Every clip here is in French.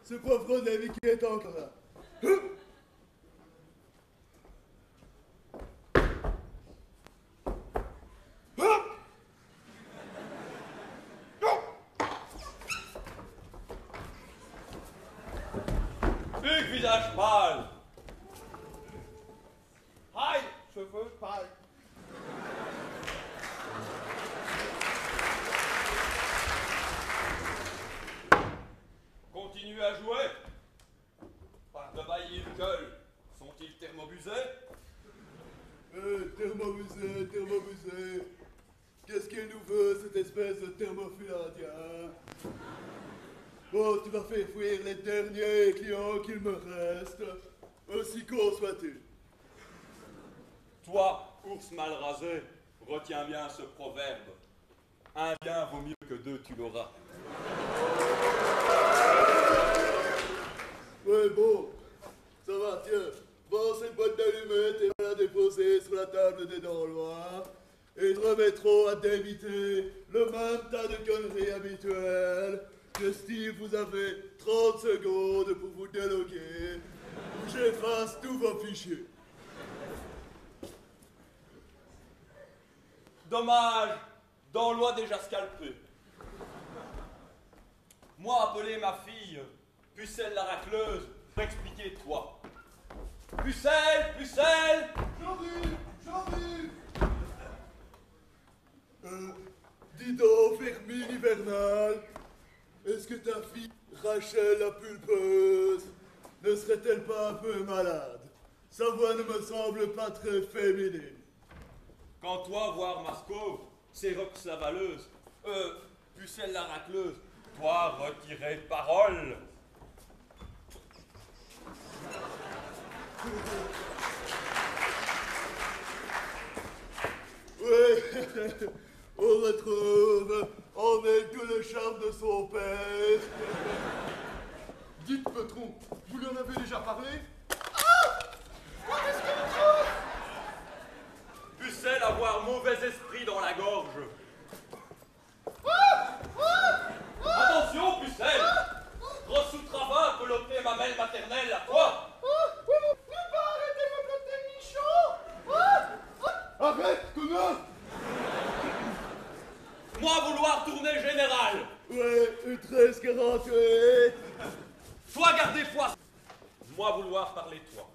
Ce pauvre Davy qui est encore là. Hugues, visage pâle. Aïe, cheveux pâles. Continue à jouer. Par de baillir gueule, sont-ils thermobusés? Thermobusé, thermobusé. Qu'est-ce qu'il nous veut, cette espèce de thermofiladien? Bon, tu vas faire fuir les derniers clients qu'il me reste, aussi con soit-il. Toi, ours mal rasé, retiens bien ce proverbe. Un bien vaut mieux que deux, tu l'auras. Ouais, bon, ça va, tiens. Prends cette boîte d'allumettes et va la déposer sur la table des dents loin. Et ils remettront à d'éviter le même tas de conneries habituelles. Que Steve, vous avez 30 secondes pour vous déloguer, ou j'efface tous vos fichiers. Dommage, dans loi déjà scalpé. Moi, appeler ma fille, Pucelle la racleuse, pour expliquer toi. Pucelle, Pucelle! J'arrive! Dis donc, Fermine hivernale, est-ce que ta fille, Rachel la pulpeuse, ne serait-elle pas un peu malade? Sa voix ne me semble pas très féminine. Quand toi, voir Mascov, c'est Rox la valeuse, Pucelle la racleuse, toi, retirer parole. Oui, on retrouve en elle tout le charme de son père. Dites, patron, vous lui en avez déjà parlé? Pucelle avoir mauvais esprit dans la gorge. Attention, Pucelle! Grosse sous-travail, peloter ma belle maternelle à toi! Arrête, connard! Moi vouloir tourner général! Ouais, une 13-48. Toi garder foi! Moi vouloir parler toi.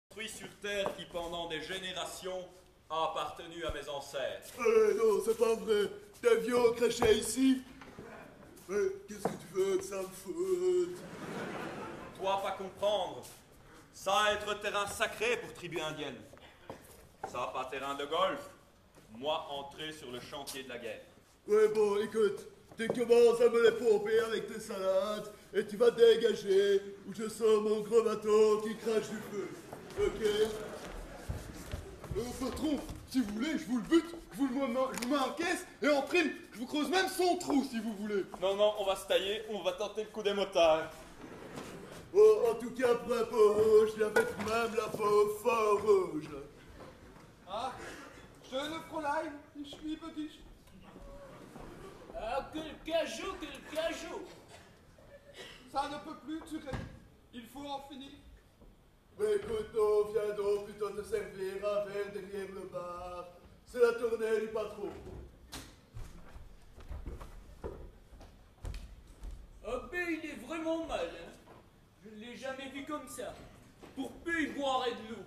Construit sur terre qui pendant des générations a appartenu à mes ancêtres. Non, c'est pas vrai. T'es vieux craché ici. Mais qu'est-ce que tu veux que ça me foute? Toi pas comprendre. Ça être terrain sacré pour tribu indienne. Ça pas terrain de golf. Moi entrer sur le chantier de la guerre. Ouais, bon, écoute, tu commences à me les pomper avec tes salades et tu vas te dégager ou je sors mon gros bateau qui crache du feu. Ok? Patron, si vous voulez, je vous le bute, je vous le mets en caisse et en prime, je vous creuse même son trou si vous voulez. Non, non, on va se tailler, on va tenter le coup des motards. Oh, en tout cas, pour un peau rouge, il y avait tout de même la peau fort rouge. Ah, schöne Fräulein, ich liebe dich. Ah, quel cajou, quel cajou! Ça ne peut plus durer, il faut en finir. Mais écoute, non, viens donc plutôt te servir un verre derrière le bar. C'est la tournée du patron. Ah ben, il est vraiment mal, hein. Je ne l'ai jamais vu comme ça. Pour peu, il boirait de l'eau.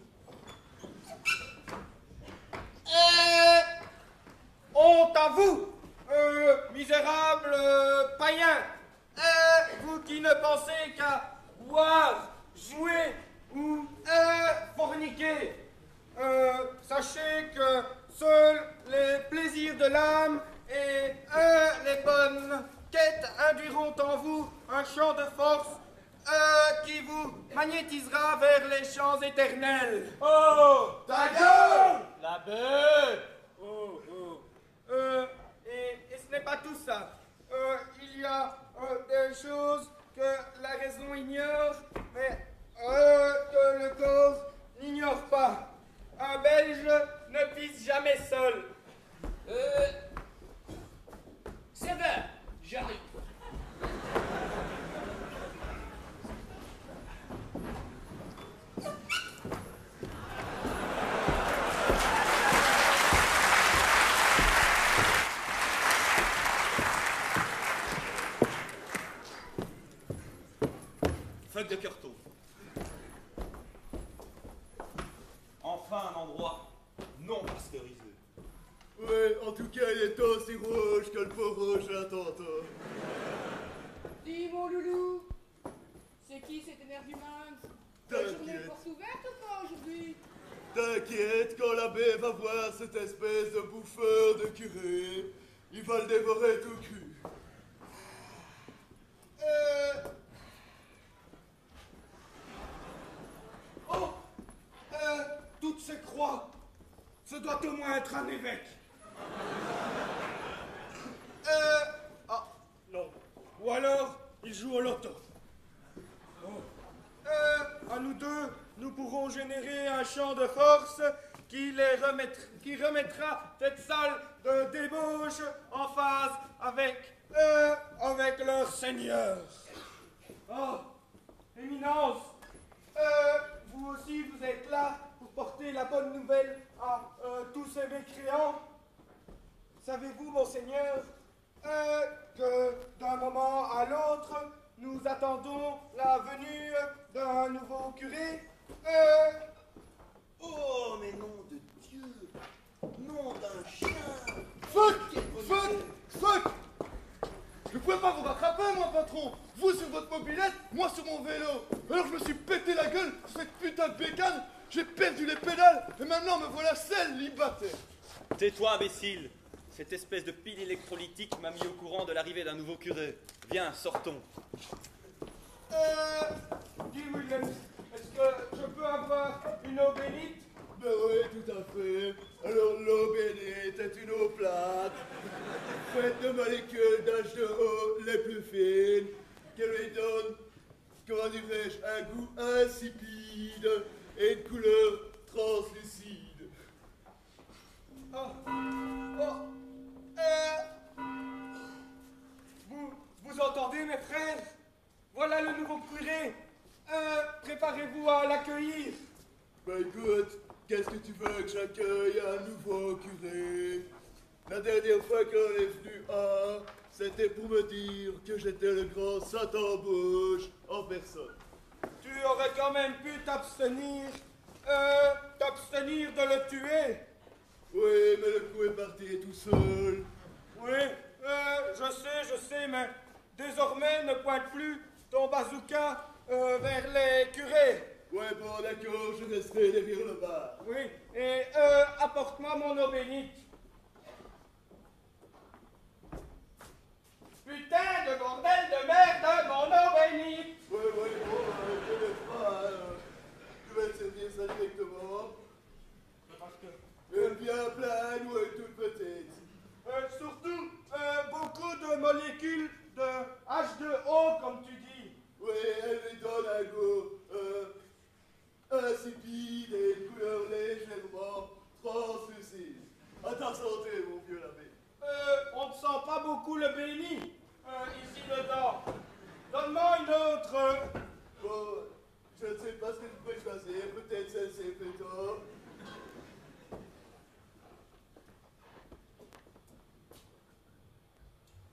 Honte à vous, misérable païen, vous qui ne pensez qu'à boire, jouer ou forniquer. Sachez que seuls les plaisirs de l'âme et les bonnes quêtes induiront en vous un champ de force qui vous magnétisera vers les champs éternels. Oh! Ta gueule! La bête! Oh, oh. Et ce n'est pas tout ça. Il y a des choses que la raison ignore, mais que le corps n'ignore pas. Un Belge ne pisse jamais seul. Ça va, j'arrive. tout cas, il est aussi rouge que le peau rouge d'un tonton. Dis mon loulou, c'est qui cet énergumène? La journée T'inquiète. porte ouverte ou pas aujourd'hui? T'inquiète, quand l'abbé va voir cette espèce de bouffeur de curé, il va le dévorer tout cru. Oh, toutes ces croix, ce doit au moins être un évêque. Ah, non. Ou alors, il joue au loto. Oh. À nous deux, nous pourrons générer un champ de force qui remettra cette salle de débauche en phase avec leur seigneur. Oh, Éminence, vous aussi, vous êtes là pour porter la bonne nouvelle à tous ces mécréants. Savez-vous, monseigneur, que d'un moment à l'autre, nous attendons la venue d'un nouveau curé? Oh, mais nom de Dieu! Nom d'un chien! Fuck! Fuck! Fuck! Je pouvais pas vous rattraper, moi, patron! Vous sur votre mobilette, moi sur mon vélo! Alors je me suis pété la gueule sur cette putain de bécane, j'ai perdu les pédales, et maintenant me voilà célibataire! Tais-toi, imbécile. Cette espèce de pile électrolytique m'a mis au courant de l'arrivée d'un nouveau curé. Viens, sortons. Dis Williams, est-ce que je peux avoir une eau bénite? Ben oui, tout à fait. Alors l'eau bénite est une eau plate, faite de molécules d'H2O les plus fines, qui lui donnent, comment dirais-je, un goût insipide et une couleur translucide. Oh. Vous entendez, mes frères? Voilà le nouveau curé. Préparez-vous à l'accueillir. Ben écoute, qu'est-ce que tu veux que j'accueille un nouveau curé? La dernière fois qu'on est venu c'était pour me dire que j'étais le grand Satan-bouche en personne. Tu aurais quand même pu t'abstenir de le tuer. Oui, mais le coup est parti tout seul. Oui, je sais, mais désormais ne pointe plus ton bazooka vers les curés. Ouais, bon, d'accord, je resterai derrière le bar. Oui, et apporte-moi mon eau bénite. Putain de bordel de merde, mon eau bénite. Ouais, bon, je ne laisse pas, je vais te servir ça directement. Parce que... Une bien pleine ou une toute petite? surtout, beaucoup de molécules de H2O, comme tu dis. Oui, elle lui donne un goût insipide et une couleur légèrement translucide. À ta santé, mon vieux l'abbé. On ne sent pas beaucoup le béni, ici dedans. Donne-moi une autre. Bon, je ne sais pas ce que tu peux choisir, peut-être celle-ci plutôt.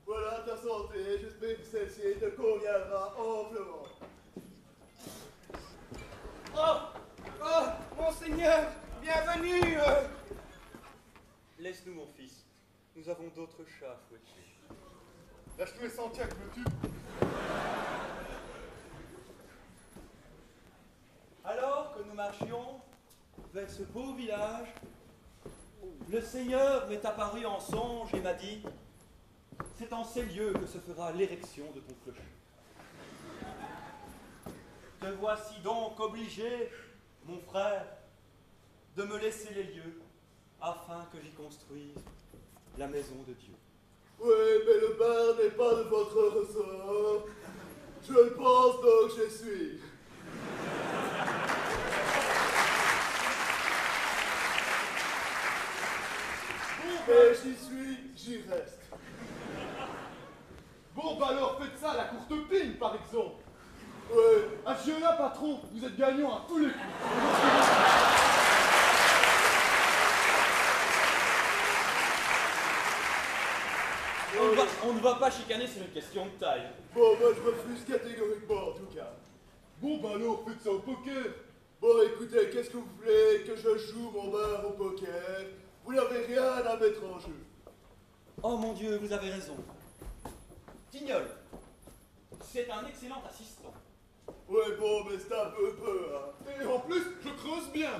Voilà ta santé, j'espère que celle-ci te conviendra amplement. Oh, monseigneur, bienvenue. Laisse-nous, mon fils. Nous avons d'autres chats à fouetter. Lâche-nous les sentiers que me tue! Alors que nous marchions vers ce beau village, le Seigneur m'est apparu en songe et m'a dit: c'est en ces lieux que se fera l'érection de ton clocher. Te voici donc obligé, mon frère, de me laisser les lieux afin que j'y construise la maison de Dieu. Oui, mais le bar n'est pas de votre ressort. Je le pense donc, je suis. Et j'y suis, j'y reste. Bon, bah alors faites ça à la courte pine, par exemple! Ouais, Adieu là, patron, vous êtes gagnant à tous les coups! On ne va pas chicaner sur une question de taille. bon, moi je refuse catégoriquement en tout cas. Bon, bah alors faites ça au poker! Bon, écoutez, qu'est-ce que vous voulez que je joue mon bar au poker? Vous n'avez rien à mettre en jeu. Oh mon Dieu, vous avez raison. Tignol, c'est un excellent assistant. Ouais, bon, mais c'est un peu, hein. Et en plus, je creuse bien.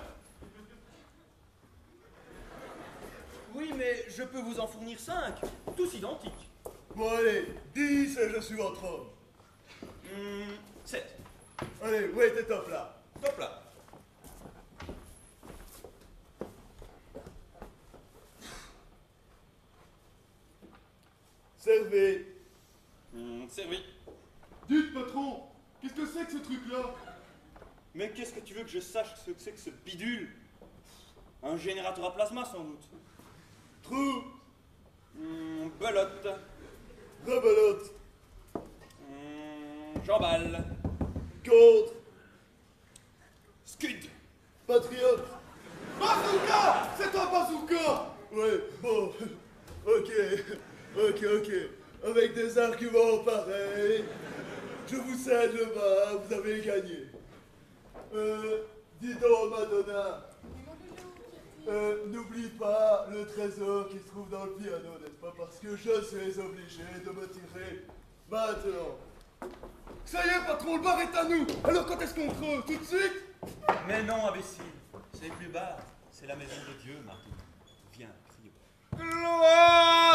Oui, mais je peux vous en fournir 5, tous identiques. Bon, allez, 10 et je suis votre homme. 7. Allez, ouais, t'es top là. Top là. Servez. Servi. Dites, patron, qu'est-ce que c'est que ce truc-là? Mais qu'est-ce que tu veux que je sache ce que c'est que ce bidule? Un générateur à plasma, sans doute. Trou. Belote. Rebelote. Jambal. Contre. Scud. Patriote. Bazooka! C'est un bazooka! Ouais, bon. Ok. Avec des arguments pareils, je vous cède le bas, vous avez gagné. Dis donc, Madonna, n'oublie pas le trésor qui se trouve dans le piano, n'est-ce pas? Parce que je suis obligé de me tirer maintenant. Ça y est, patron, le bar est à nous! Alors quand est-ce qu'on creuse? Tout de suite? Mais non, imbécile. C'est plus bas. C'est la maison de Dieu, Martin. Viens, crie. Gloire